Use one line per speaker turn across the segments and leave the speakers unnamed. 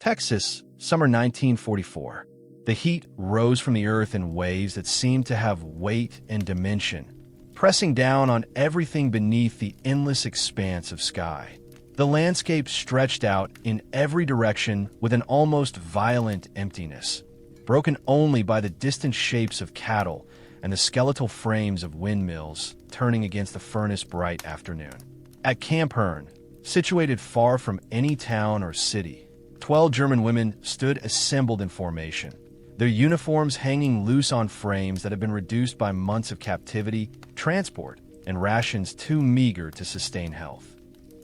Texas, summer 1944. The heat rose from the earth in waves that seemed to have weight and dimension, pressing down on everything beneath the endless expanse of sky. The landscape stretched out in every direction with an almost violent emptiness, broken only by the distant shapes of cattle and the skeletal frames of windmills turning against the furnace-bright afternoon. At Camp Hearn, situated far from any town or city, 12 German women stood assembled in formation, their uniforms hanging loose on frames that had been reduced by months of captivity, transport, and rations too meager to sustain health.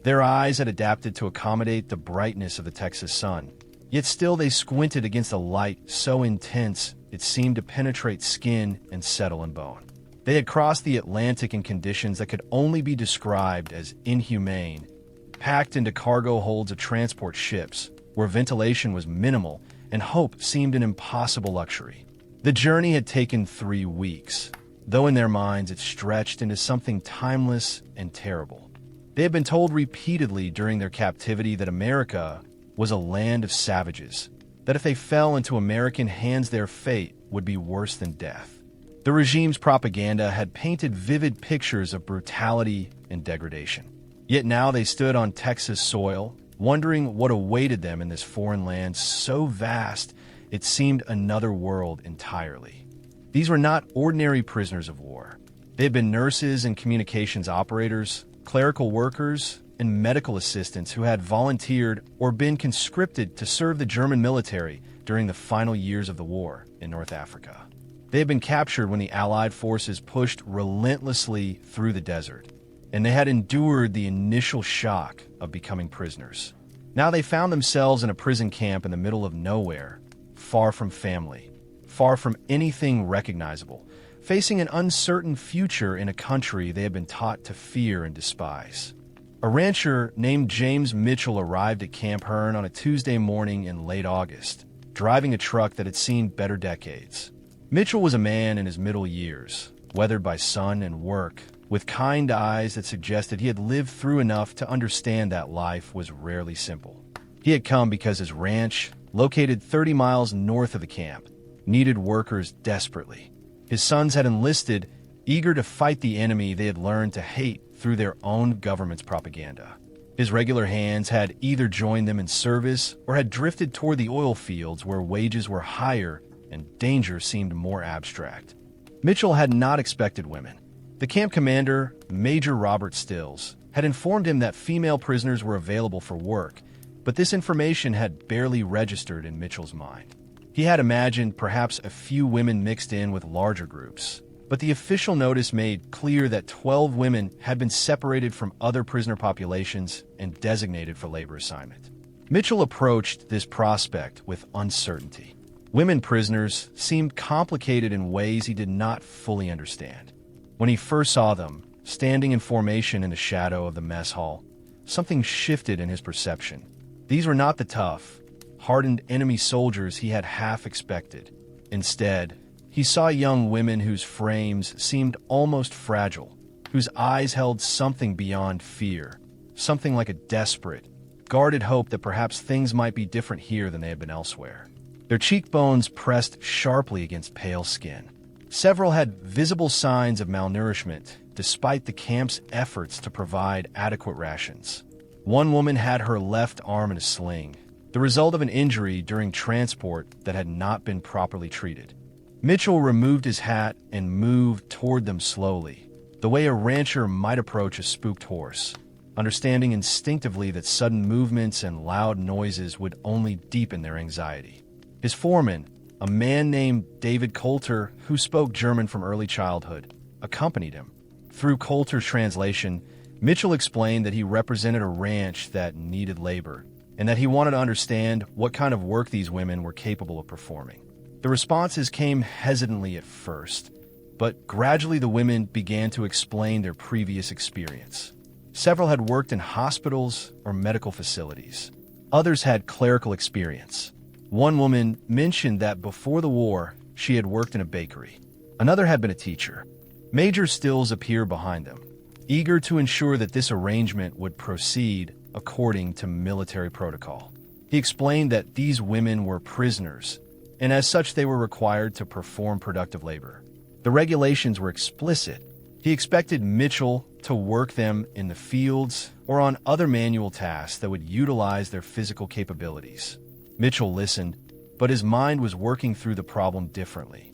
Their eyes had adapted to accommodate the brightness of the Texas sun, yet still they squinted against a light so intense it seemed to penetrate skin and settle in bone. They had crossed the Atlantic in conditions that could only be described as inhumane, packed into cargo holds of transport ships, where ventilation was minimal and hope seemed an impossible luxury. The journey had taken 3 weeks, though in their minds it stretched into something timeless and terrible. They had been told repeatedly during their captivity that America was a land of savages, that if they fell into American hands their fate would be worse than death. The regime's propaganda had painted vivid pictures of brutality and degradation. Yet now they stood on Texas soil, wondering what awaited them in this foreign land so vast it seemed another world entirely. These were not ordinary prisoners of war. They had been nurses and communications operators, clerical workers, and medical assistants who had volunteered or been conscripted to serve the German military during the final years of the war in North Africa. They had been captured when the Allied forces pushed relentlessly through the desert, and they had endured the initial shock of becoming prisoners. Now they found themselves in a prison camp in the middle of nowhere, far from family, far from anything recognizable, facing an uncertain future in a country they had been taught to fear and despise. A rancher named James Mitchell arrived at Camp Hearn on a Tuesday morning in late August, driving a truck that had seen better decades. Mitchell was a man in his middle years, weathered by sun and work, with kind eyes that suggested he had lived through enough to understand that life was rarely simple. He had come because his ranch, located 30 miles north of the camp, needed workers desperately. His sons had enlisted, eager to fight the enemy they had learned to hate through their own government's propaganda. His regular hands had either joined them in service or had drifted toward the oil fields where wages were higher and danger seemed more abstract. Mitchell had not expected women. The camp commander, Major Robert Stills, had informed him that female prisoners were available for work, but this information had barely registered in Mitchell's mind. He had imagined perhaps a few women mixed in with larger groups, but the official notice made clear that 12 women had been separated from other prisoner populations and designated for labor assignment. Mitchell approached this prospect with uncertainty. Women prisoners seemed complicated in ways he did not fully understand. When he first saw them, standing in formation in the shadow of the mess hall, something shifted in his perception. These were not the tough, hardened enemy soldiers he had half expected. Instead, he saw young women whose frames seemed almost fragile, whose eyes held something beyond fear, something like a desperate, guarded hope that perhaps things might be different here than they had been elsewhere. Their cheekbones pressed sharply against pale skin. Several had visible signs of malnourishment, despite the camp's efforts to provide adequate rations. One woman had her left arm in a sling, the result of an injury during transport that had not been properly treated. Mitchell removed his hat and moved toward them slowly, the way a rancher might approach a spooked horse, understanding instinctively that sudden movements and loud noises would only deepen their anxiety. His foreman, a man named David Coulter, who spoke German from early childhood, accompanied him. Through Coulter's translation, Mitchell explained that he represented a ranch that needed labor, and that he wanted to understand what kind of work these women were capable of performing. The responses came hesitantly at first, but gradually the women began to explain their previous experience. Several had worked in hospitals or medical facilities. Others had clerical experience. One woman mentioned that before the war, she had worked in a bakery. Another had been a teacher. Major Stills appeared behind them, eager to ensure that this arrangement would proceed according to military protocol. He explained that these women were prisoners, and as such they were required to perform productive labor. The regulations were explicit. He expected Mitchell to work them in the fields or on other manual tasks that would utilize their physical capabilities. Mitchell listened, but his mind was working through the problem differently.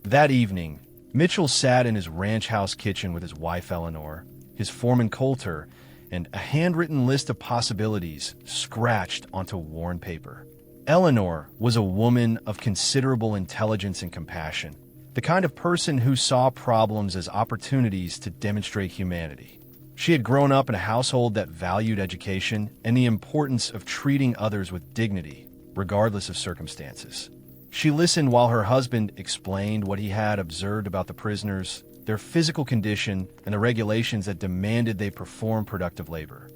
That evening, Mitchell sat in his ranch house kitchen with his wife Eleanor, his foreman Coulter, and a handwritten list of possibilities scratched onto worn paper. Eleanor was a woman of considerable intelligence and compassion, the kind of person who saw problems as opportunities to demonstrate humanity. She had grown up in a household that valued education and the importance of treating others with dignity, regardless of circumstances. She listened while her husband explained what he had observed about the prisoners, their physical condition, and the regulations that demanded they perform productive labor.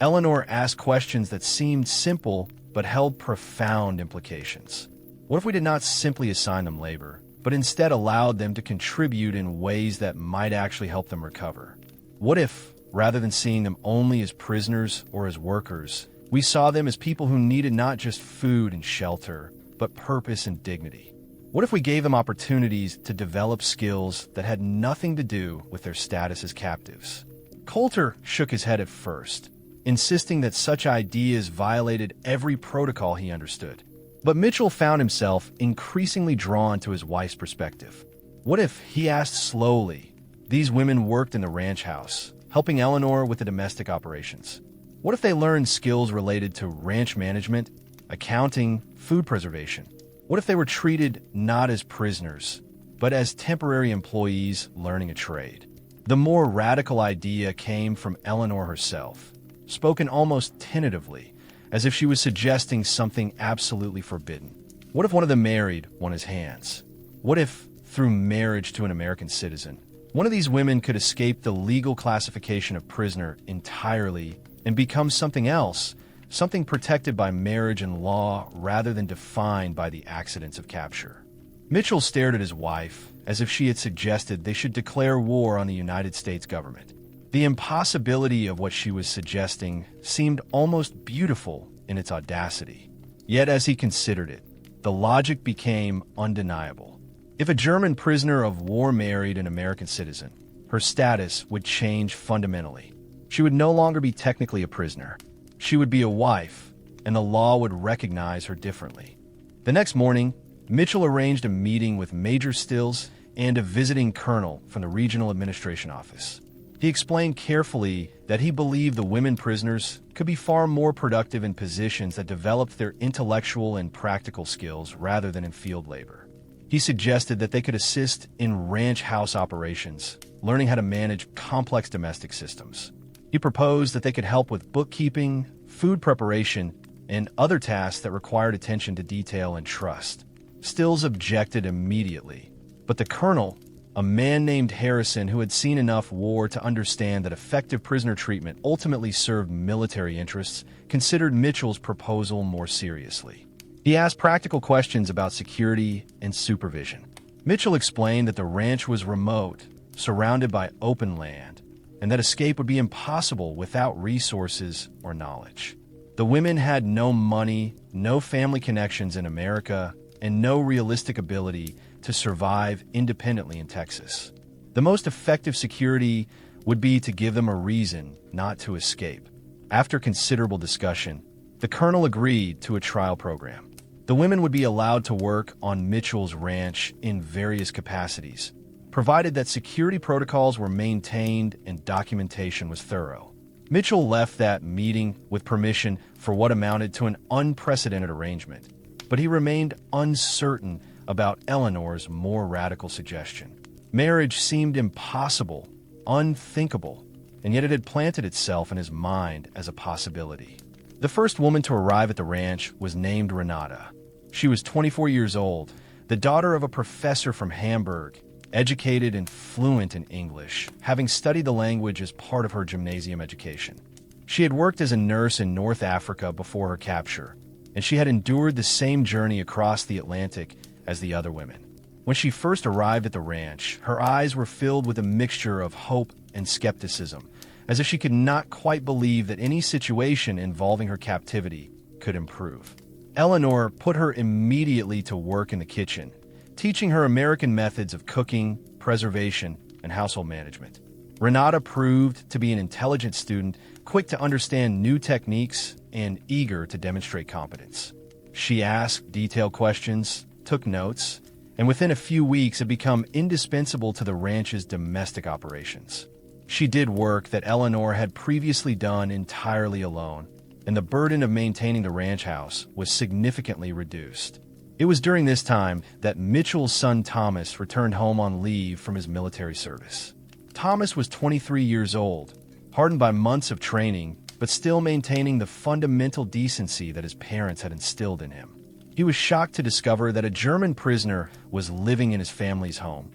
Eleanor asked questions that seemed simple but held profound implications. What if we did not simply assign them labor, but instead allowed them to contribute in ways that might actually help them recover? What if, rather than seeing them only as prisoners or as workers, we saw them as people who needed not just food and shelter, but purpose and dignity? What if we gave them opportunities to develop skills that had nothing to do with their status as captives? Coulter shook his head at first, insisting that such ideas violated every protocol he understood. But Mitchell found himself increasingly drawn to his wife's perspective. What if, he asked slowly, these women worked in the ranch house, helping Eleanor with the domestic operations? What if they learned skills related to ranch management, accounting, food preservation? What if they were treated not as prisoners, but as temporary employees learning a trade? The more radical idea came from Eleanor herself, spoken almost tentatively, as if she was suggesting something absolutely forbidden. What if one of them married one of his hands? What if, through marriage to an American citizen, one of these women could escape the legal classification of prisoner entirely and become something else, something protected by marriage and law rather than defined by the accidents of capture? Mitchell stared at his wife as if she had suggested they should declare war on the United States government. The impossibility of what she was suggesting seemed almost beautiful in its audacity. Yet as he considered it, the logic became undeniable. If a German prisoner of war married an American citizen, her status would change fundamentally. She would no longer be technically a prisoner. She would be a wife, and the law would recognize her differently. The next morning, Mitchell arranged a meeting with Major Stills and a visiting colonel from the Regional Administration Office. He explained carefully that he believed the women prisoners could be far more productive in positions that developed their intellectual and practical skills rather than in field labor. He suggested that they could assist in ranch house operations, learning how to manage complex domestic systems. He proposed that they could help with bookkeeping, food preparation, and other tasks that required attention to detail and trust. Stills objected immediately, but the colonel, a man named Harrison who had seen enough war to understand that effective prisoner treatment ultimately served military interests, considered Mitchell's proposal more seriously. He asked practical questions about security and supervision. Mitchell explained that the ranch was remote, surrounded by open land, and that escape would be impossible without resources or knowledge. The women had no money, no family connections in America, and no realistic ability to survive independently in Texas. The most effective security would be to give them a reason not to escape. After considerable discussion, the colonel agreed to a trial program. The women would be allowed to work on Mitchell's ranch in various capacities, provided that security protocols were maintained and documentation was thorough. Mitchell left that meeting with permission for what amounted to an unprecedented arrangement, but he remained uncertain about Eleanor's more radical suggestion. Marriage seemed impossible, unthinkable, and yet it had planted itself in his mind as a possibility. The first woman to arrive at the ranch was named Renata. She was 24 years old, the daughter of a professor from Hamburg, educated and fluent in English, having studied the language as part of her gymnasium education. She had worked as a nurse in North Africa before her capture, and she had endured the same journey across the Atlantic as the other women. When she first arrived at the ranch, her eyes were filled with a mixture of hope and skepticism, as if she could not quite believe that any situation involving her captivity could improve. Eleanor put her immediately to work in the kitchen, teaching her American methods of cooking, preservation, and household management. Renata proved to be an intelligent student, quick to understand new techniques and eager to demonstrate competence. She asked detailed questions, took notes, and within a few weeks had become indispensable to the ranch's domestic operations. She did work that Eleanor had previously done entirely alone, and the burden of maintaining the ranch house was significantly reduced. It was during this time that Mitchell's son Thomas returned home on leave from his military service. Thomas was 23 years old, hardened by months of training, but still maintaining the fundamental decency that his parents had instilled in him. He was shocked to discover that a German prisoner was living in his family's home,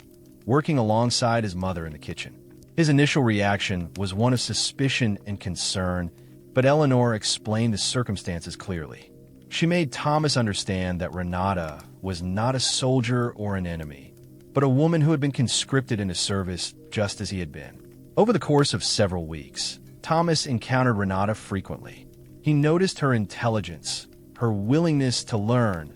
working alongside his mother in the kitchen. His initial reaction was one of suspicion and concern, but Eleanor explained the circumstances clearly. She made Thomas understand that Renata was not a soldier or an enemy, but a woman who had been conscripted into service just as he had been. Over the course of several weeks, Thomas encountered Renata frequently. He noticed her intelligence, her willingness to learn,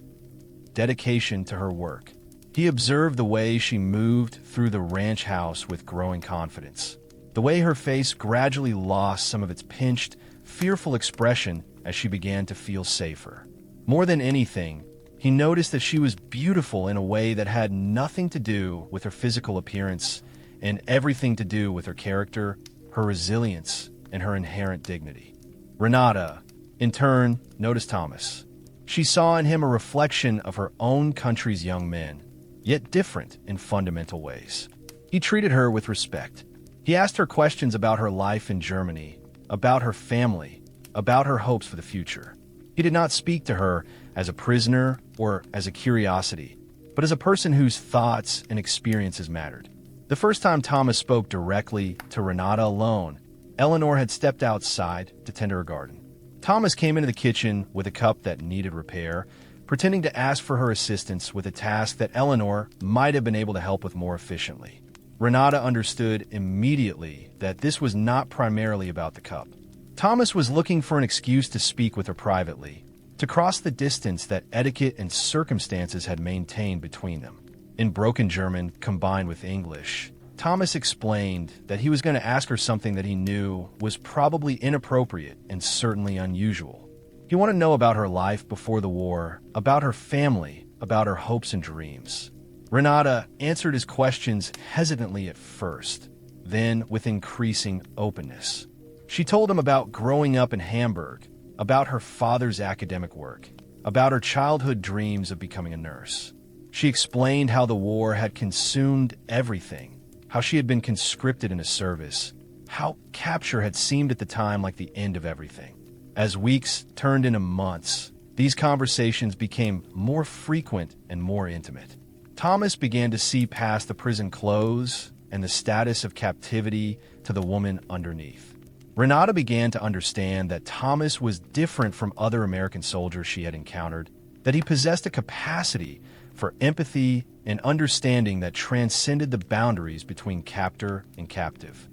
dedication to her work. He observed the way she moved through the ranch house with growing confidence, the way her face gradually lost some of its pinched, fearful expression as she began to feel safer. More than anything, he noticed that she was beautiful in a way that had nothing to do with her physical appearance and everything to do with her character, her resilience, and her inherent dignity. Renata, in turn, noticed Thomas. She saw in him a reflection of her own country's young men, yet different in fundamental ways. He treated her with respect. He asked her questions about her life in Germany, about her family, about her hopes for the future. He did not speak to her as a prisoner or as a curiosity, but as a person whose thoughts and experiences mattered. The first time Thomas spoke directly to Renata alone, Eleanor had stepped outside to tend her garden. Thomas came into the kitchen with a cup that needed repair, pretending to ask for her assistance with a task that Eleanor might have been able to help with more efficiently. Renata understood immediately that this was not primarily about the cup. Thomas was looking for an excuse to speak with her privately, to cross the distance that etiquette and circumstances had maintained between them. In broken German combined with English, Thomas explained that he was going to ask her something that he knew was probably inappropriate and certainly unusual. He wanted to know about her life before the war, about her family, about her hopes and dreams. Renata answered his questions hesitantly at first, then with increasing openness. She told him about growing up in Hamburg, about her father's academic work, about her childhood dreams of becoming a nurse. She explained how the war had consumed everything, how she had been conscripted into service, how capture had seemed at the time like the end of everything. As weeks turned into months, these conversations became more frequent and more intimate. Thomas began to see past the prison clothes and the status of captivity to the woman underneath. Renata began to understand that Thomas was different from other American soldiers she had encountered, that he possessed a capacity for empathy and understanding that transcended the boundaries between captor and captive.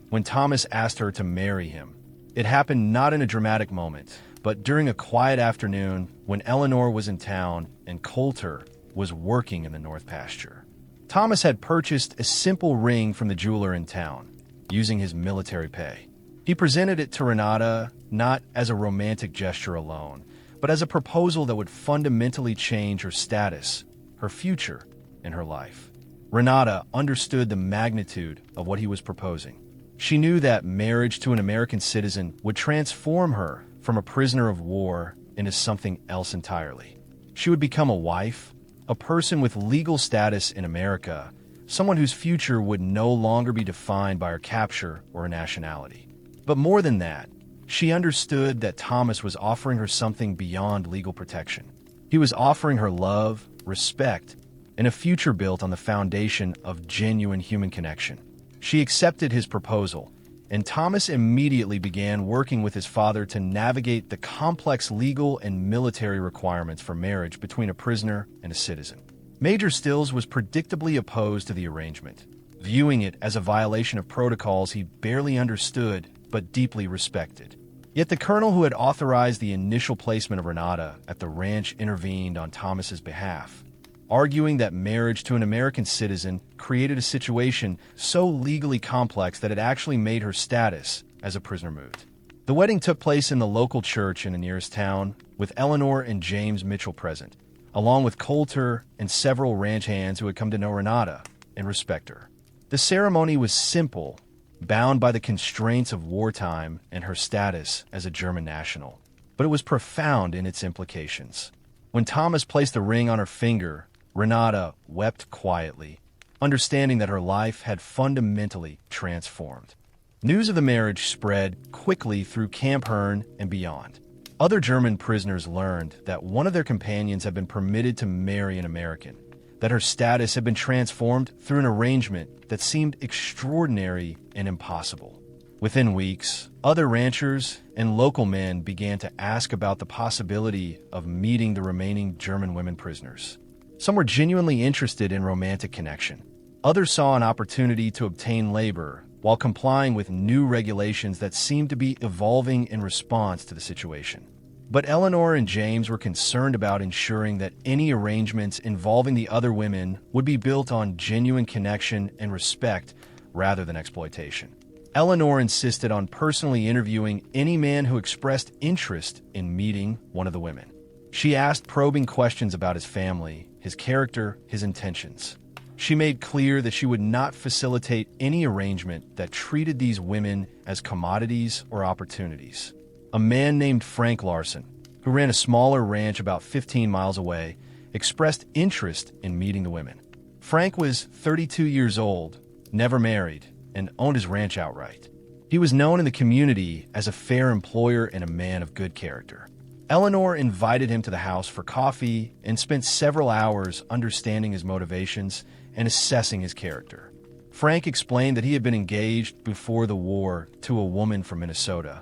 When Thomas asked her to marry him, it happened not in a dramatic moment, but during a quiet afternoon when Eleanor was in town and Coulter was working in the North Pasture. Thomas had purchased a simple ring from the jeweler in town, using his military pay. He presented it to Renata not as a romantic gesture alone, but as a proposal that would fundamentally change her status, her future, and her life. Renata understood the magnitude of what he was proposing. She knew that marriage to an American citizen would transform her from a prisoner of war into something else entirely. She would become a wife, a person with legal status in America, someone whose future would no longer be defined by her capture or her nationality. But more than that, she understood that Thomas was offering her something beyond legal protection. He was offering her love, respect, and a future built on the foundation of genuine human connection. She accepted his proposal, and Thomas immediately began working with his father to navigate the complex legal and military requirements for marriage between a prisoner and a citizen. Major Stills was predictably opposed to the arrangement, viewing it as a violation of protocols he barely understood but deeply respected. Yet the colonel who had authorized the initial placement of Renata at the ranch intervened on Thomas's behalf, arguing that marriage to an American citizen created a situation so legally complex that it actually made her status as a prisoner moot. The wedding took place in the local church in the nearest town, with Eleanor and James Mitchell present, along with Coulter and several ranch hands who had come to know Renata and respect her. The ceremony was simple, bound by the constraints of wartime and her status as a German national, but it was profound in its implications. When Thomas placed the ring on her finger, Renata wept quietly, understanding that her life had fundamentally transformed. News of the marriage spread quickly through Camp Hearn and beyond. Other German prisoners learned that one of their companions had been permitted to marry an American, that her status had been transformed through an arrangement that seemed extraordinary and impossible. Within weeks, other ranchers and local men began to ask about the possibility of meeting the remaining German women prisoners. Some were genuinely interested in romantic connection. Others saw an opportunity to obtain labor while complying with new regulations that seemed to be evolving in response to the situation. But Eleanor and James were concerned about ensuring that any arrangements involving the other women would be built on genuine connection and respect rather than exploitation. Eleanor insisted on personally interviewing any man who expressed interest in meeting one of the women. She asked probing questions about his family, his character, his intentions. She made clear that she would not facilitate any arrangement that treated these women as commodities or opportunities. A man named Frank Larson, who ran a smaller ranch about 15 miles away, expressed interest in meeting the women. Frank was 32 years old, never married, and owned his ranch outright. He was known in the community as a fair employer and a man of good character. Eleanor invited him to the house for coffee and spent several hours understanding his motivations and assessing his character. Frank explained that he had been engaged before the war to a woman from Minnesota,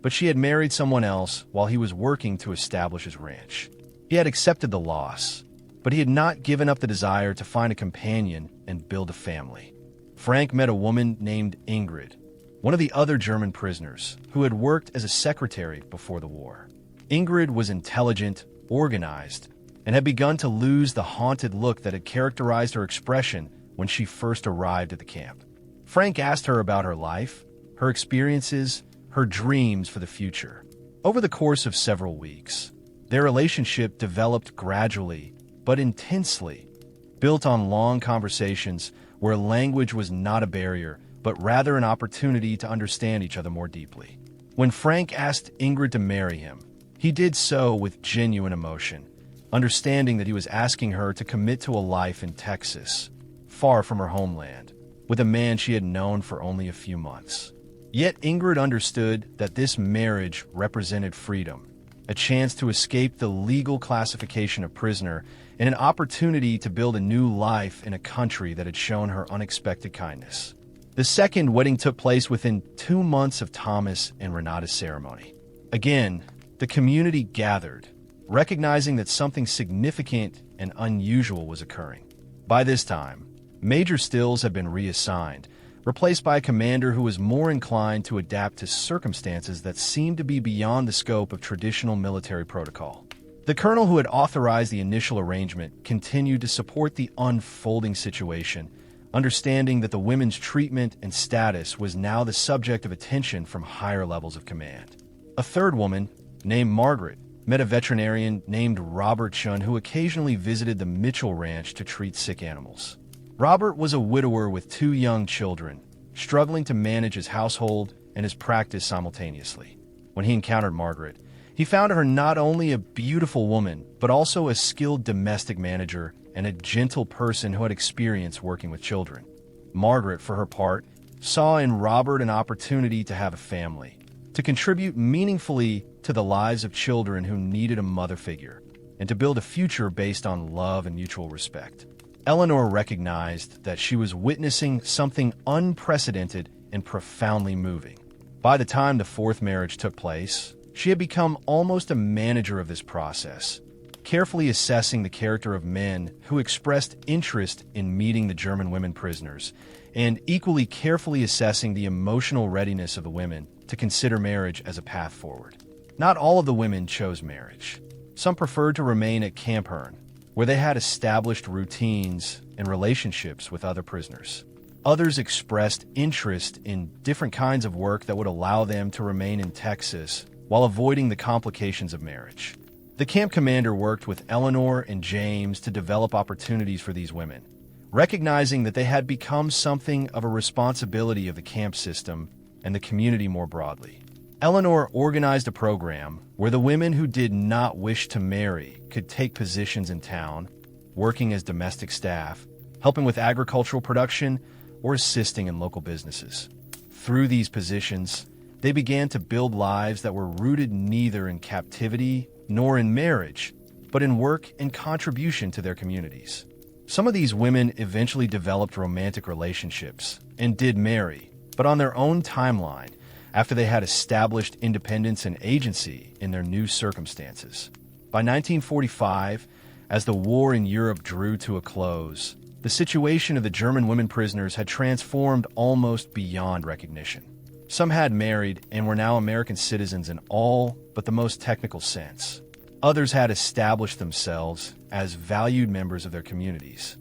but she had married someone else while he was working to establish his ranch. He had accepted the loss, but he had not given up the desire to find a companion and build a family. Frank met a woman named Ingrid, one of the other German prisoners, who had worked as a secretary before the war. Ingrid was intelligent, organized, and had begun to lose the haunted look that had characterized her expression when she first arrived at the camp. Frank asked her about her life, her experiences, her dreams for the future. Over the course of several weeks, their relationship developed gradually but intensely, built on long conversations where language was not a barrier, but rather an opportunity to understand each other more deeply. When Frank asked Ingrid to marry him, he did so with genuine emotion, understanding that he was asking her to commit to a life in Texas, far from her homeland, with a man she had known for only a few months. Yet Ingrid understood that this marriage represented freedom, a chance to escape the legal classification of prisoner, and an opportunity to build a new life in a country that had shown her unexpected kindness. The second wedding took place within 2 months of Thomas and Renata's ceremony. Again, the community gathered, recognizing that something significant and unusual was occurring. By this time, Major Stills had been reassigned, replaced by a commander who was more inclined to adapt to circumstances that seemed to be beyond the scope of traditional military protocol. The colonel who had authorized the initial arrangement continued to support the unfolding situation, understanding that the women's treatment and status was now the subject of attention from higher levels of command. A third woman, named Margaret, met a veterinarian named Robert Chun who occasionally visited the Mitchell Ranch to treat sick animals. Robert was a widower with 2 young children, struggling to manage his household and his practice simultaneously. When he encountered Margaret, he found her not only a beautiful woman, but also a skilled domestic manager and a gentle person who had experience working with children. Margaret, for her part, saw in Robert an opportunity to have a family, to contribute meaningfully to the lives of children who needed a mother figure, and to build a future based on love and mutual respect. Eleanor recognized that she was witnessing something unprecedented and profoundly moving. By the time the fourth marriage took place, she had become almost a manager of this process, carefully assessing the character of men who expressed interest in meeting the German women prisoners, and equally carefully assessing the emotional readiness of the women to consider marriage as a path forward. Not all of the women chose marriage. Some preferred to remain at Camp Hearn, where they had established routines and relationships with other prisoners. Others expressed interest in different kinds of work that would allow them to remain in Texas while avoiding the complications of marriage. The camp commander worked with Eleanor and James to develop opportunities for these women, recognizing that they had become something of a responsibility of the camp system and the community more broadly. Eleanor organized a program where the women who did not wish to marry could take positions in town, working as domestic staff, helping with agricultural production, or assisting in local businesses. Through these positions, they began to build lives that were rooted neither in captivity nor in marriage, but in work and contribution to their communities. Some of these women eventually developed romantic relationships and did marry, but on their own timeline, after they had established independence and agency in their new circumstances. By 1945, as the war in Europe drew to a close, the situation of the German women prisoners had transformed almost beyond recognition. Some had married and were now American citizens in all but the most technical sense. Others had established themselves as valued members of their communities.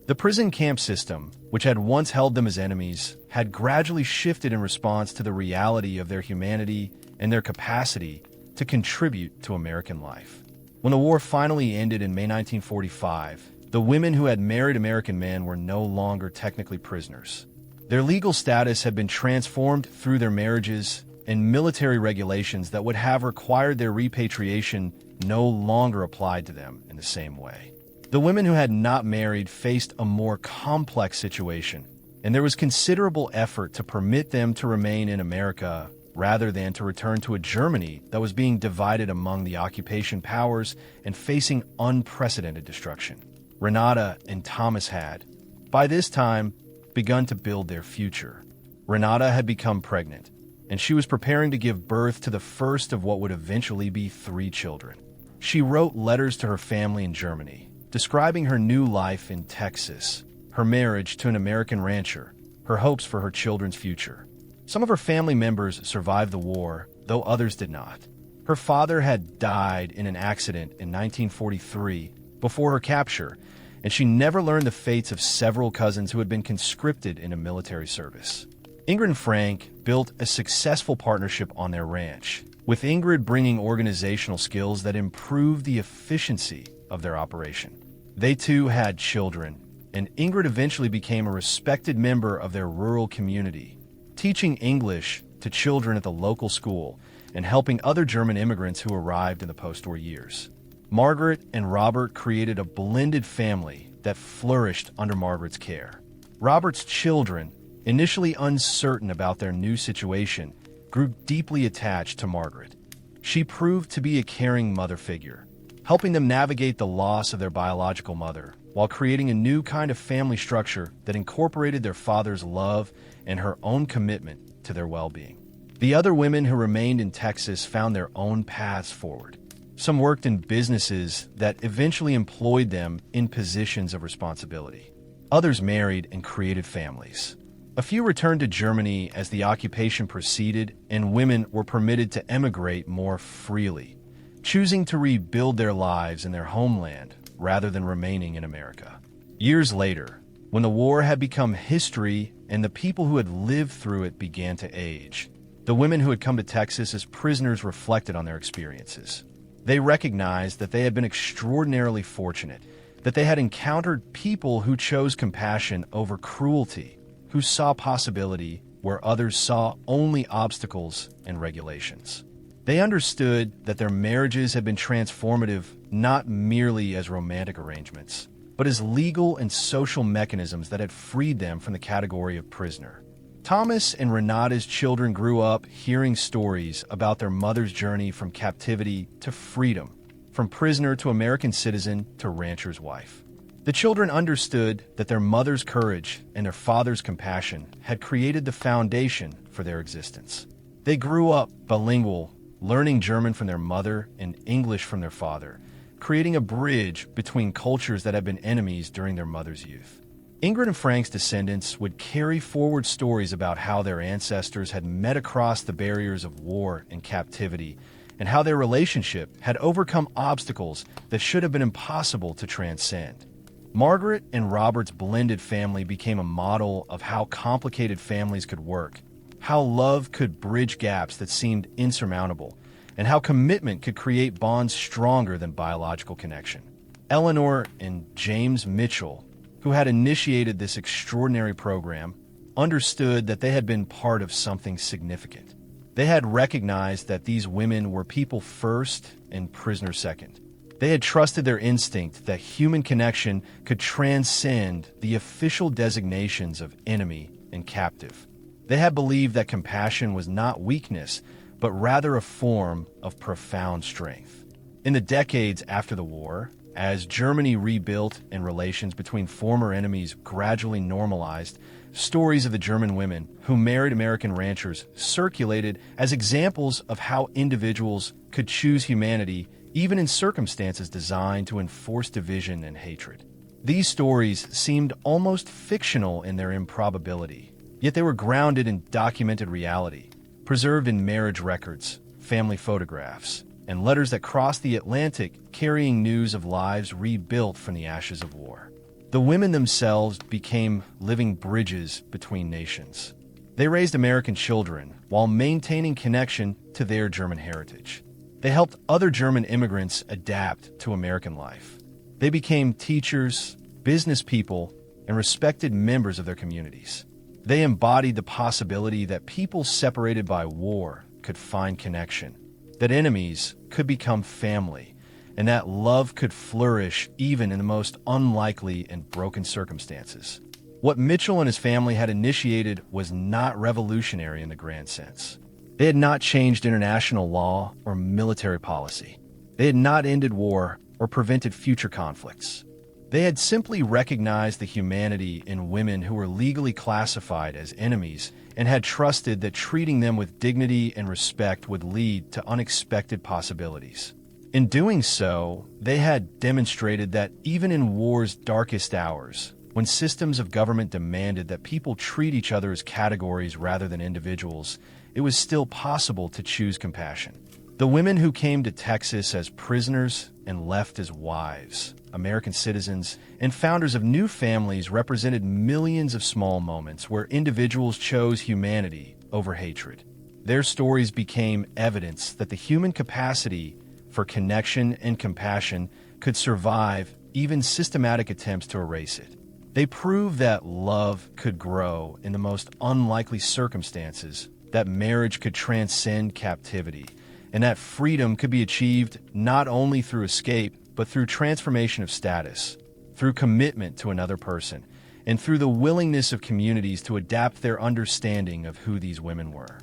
The prison camp system, which had once held them as enemies, had gradually shifted in response to the reality of their humanity and their capacity to contribute to American life. When the war finally ended in May 1945, the women who had married American men were no longer technically prisoners. Their legal status had been transformed through their marriages, and military regulations that would have required their repatriation no longer applied to them in the same way. The women who had not married faced a more complex situation, and there was considerable effort to permit them to remain in America rather than to return to a Germany that was being divided among the occupation powers and facing unprecedented destruction. Renata and Thomas had, by this time, begun to build their future. Renata had become pregnant, and she was preparing to give birth to the first of what would eventually be 3 children. She wrote letters to her family in Germany, describing her new life in Texas, her marriage to an American rancher, her hopes for her children's future. Some of her family members survived the war, though others did not. Her father had died in an accident in 1943 before her capture, and she never learned the fates of several cousins who had been conscripted into military service. Ingrid and Frank built a successful partnership on their ranch, with Ingrid bringing organizational skills that improved the efficiency of their operation. They too had children, and Ingrid eventually became a respected member of their rural community, teaching English to children at the local school and helping other German immigrants who arrived in the post-war years. Margaret and Robert created a blended family that flourished under Margaret's care. Robert's children, initially uncertain about their new situation, grew deeply attached to Margaret. She proved to be a caring mother figure, helping them navigate the loss of their biological mother, while creating a new kind of family structure that incorporated their father's love and her own commitment to their well-being. The other women who remained in Texas found their own paths forward. Some worked in businesses that eventually employed them in positions of responsibility. Others married and created families. A few returned to Germany as the occupation proceeded, and women were permitted to emigrate more freely, choosing to rebuild their lives in their homeland rather than remaining in America. Years later, when the war had become history and the people who had lived through it began to age, the women who had come to Texas as prisoners reflected on their experiences. They recognized that they had been extraordinarily fortunate, that they had encountered people who chose compassion over cruelty, who saw possibility where others saw only obstacles and regulations. They understood that their marriages had been transformative not merely as romantic arrangements, but as legal and social mechanisms that had freed them from the category of prisoner. Thomas and Renata's children grew up hearing stories about their mother's journey from captivity to freedom, from prisoner to American citizen to rancher's wife. The children understood that their mother's courage and their father's compassion had created the foundation for their existence. They grew up bilingual, learning German from their mother and English from their father, creating a bridge between cultures that had been enemies during their mother's youth. Ingrid and Frank's descendants would carry forward stories about how their ancestors had met across the barriers of war and captivity, and how their relationship had overcome obstacles that should have been impossible to transcend. Margaret and Robert's blended family became a model of how complicated families could work, how love could bridge gaps that seemed insurmountable, and how commitment could create bonds stronger than biological connection. Eleanor and James Mitchell, who had initiated this extraordinary program, understood that they had been part of something significant. They had recognized that these women were people first and prisoners second. They had trusted their instinct that human connection could transcend the official designations of enemy and captive. They had believed that compassion was not weakness, but rather a form of profound strength. In the decades after the war, as Germany rebuilt and relations between former enemies gradually normalized, stories of the German women who married American ranchers circulated as examples of how individuals could choose humanity even in circumstances designed to enforce division and hatred. These stories seemed almost fictional in their improbability, yet they were grounded in documented reality, preserved in marriage records, family photographs, and letters that crossed the Atlantic carrying news of lives rebuilt from the ashes of war. The women themselves became living bridges between nations. They raised American children while maintaining connection to their German heritage. They helped other German immigrants adapt to American life. They became teachers, business people, and respected members of their communities. They embodied the possibility that people separated by war could find connection, that enemies could become family, and that love could flourish even in the most unlikely and broken circumstances. What Mitchell and his family had initiated was not revolutionary in the grand sense. They had not changed international law or military policy. They had not ended war or prevented future conflicts. They had simply recognized the humanity in women who were legally classified as enemies and had trusted that treating them with dignity and respect would lead to unexpected possibilities. In doing so, they had demonstrated that even in war's darkest hours, when systems of government demanded that people treat each other as categories rather than individuals, it was still possible to choose compassion. The women who came to Texas as prisoners and left as wives, American citizens, and founders of new families represented millions of small moments where individuals chose humanity over hatred. Their stories became evidence that the human capacity for connection and compassion could survive even systematic attempts to erase it. They proved that love could grow in the most unlikely circumstances, that marriage could transcend captivity, and that freedom could be achieved not only through escape, but through transformation of status, through commitment to another person, and through the willingness of communities to adapt their understanding of who these women were.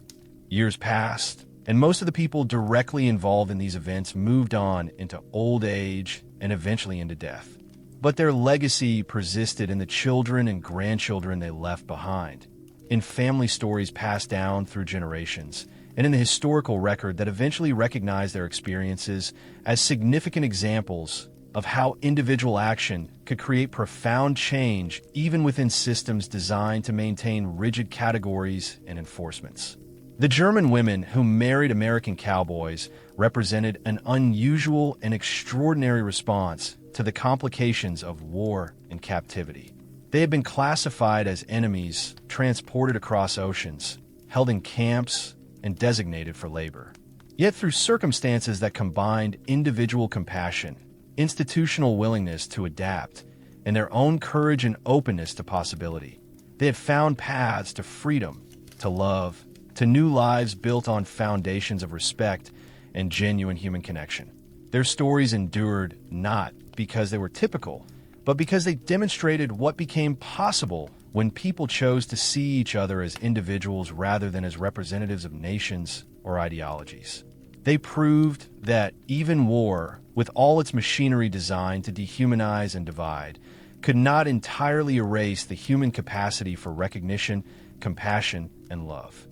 Years passed, and most of the people directly involved in these events moved on into old age and eventually into death. But their legacy persisted in the children and grandchildren they left behind, in family stories passed down through generations, and in the historical record that eventually recognized their experiences as significant examples of how individual action could create profound change even within systems designed to maintain rigid categories and enforcements. The German women who married American cowboys represented an unusual and extraordinary response to the complications of war and captivity. They had been classified as enemies, transported across oceans, held in camps, and designated for labor. Yet through circumstances that combined individual compassion, institutional willingness to adapt, and their own courage and openness to possibility, they had found paths to freedom, to love, to new lives built on foundations of respect and genuine human connection. Their stories endured not because they were typical, but because they demonstrated what became possible when people chose to see each other as individuals rather than as representatives of nations or ideologies. They proved that even war, with all its machinery designed to dehumanize and divide, could not entirely erase the human capacity for recognition, compassion, and love.